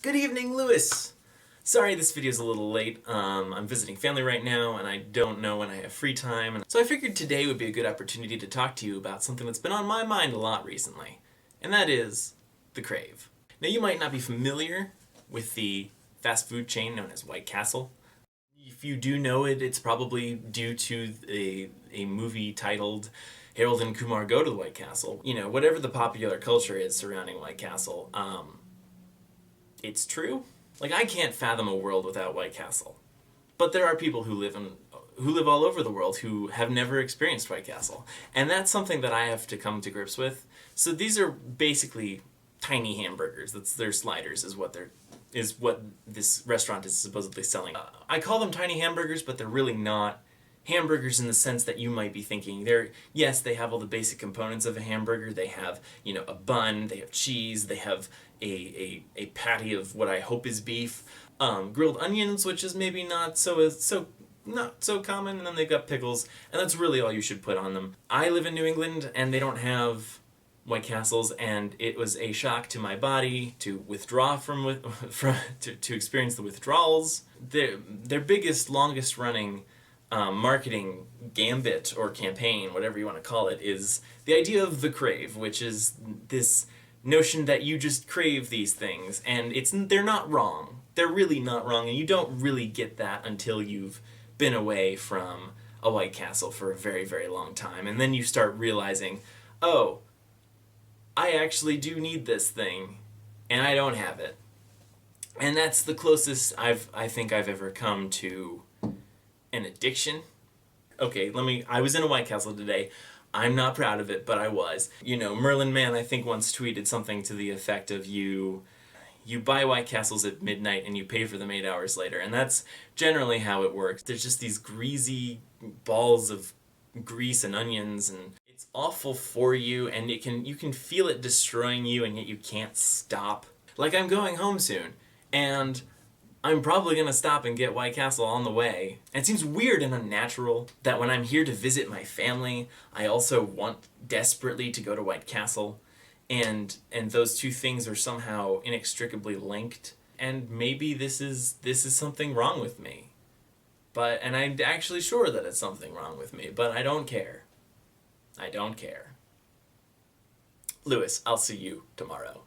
Good evening, Lewis! Sorry this video's a little late. I'm visiting family right now and I don't know when I have free time. So I figured today would be a good opportunity to talk to you about something that's been on my mind a lot recently. And that is the Crave. Now you might not be familiar with the fast food chain known as White Castle. If you do know it, it's probably due to a movie titled Harold and Kumar Go to the White Castle. You know, whatever the popular culture is surrounding White Castle, it's true. Like, I can't fathom a world without White Castle. But there are people who live all over the world who have never experienced White Castle. And that's something that I have to come to grips with. So these are basically tiny hamburgers. That's their sliders is what this restaurant is supposedly selling. I call them tiny hamburgers, but they're really not hamburgers in the sense that you might be thinking. Yes, they have all the basic components of a hamburger. They have, you know, a bun, they have cheese, they have a patty of what I hope is beef, grilled onions, which is maybe not so common, and then they've got pickles, and that's really all you should put on them. I live in New England, and they don't have White Castles, and it was a shock to my body to withdraw to experience the withdrawals. Their biggest, longest running marketing gambit or campaign, whatever you want to call it, is the idea of the crave, which is this notion that you just crave these things, and they're not wrong. They're really not wrong, and you don't really get that until you've been away from a White Castle for a very, very long time, and then you start realizing, oh, I actually do need this thing, and I don't have it. And that's the closest I think I've ever come to an addiction. Okay, I was in a White Castle today. I'm not proud of it, but I was. You know, Merlin Mann, I think, once tweeted something to the effect of you buy White Castles at midnight and you pay for them 8 hours later. And that's generally how it works. There's just these greasy balls of grease and onions, and it's awful for you, and you can feel it destroying you, and yet you can't stop. Like, I'm going home soon, and I'm probably going to stop and get White Castle on the way. And it seems weird and unnatural that when I'm here to visit my family, I also want desperately to go to White Castle, and those two things are somehow inextricably linked. And maybe this is something wrong with me. And I'm actually sure that it's something wrong with me, but I don't care. I don't care. Lewis, I'll see you tomorrow.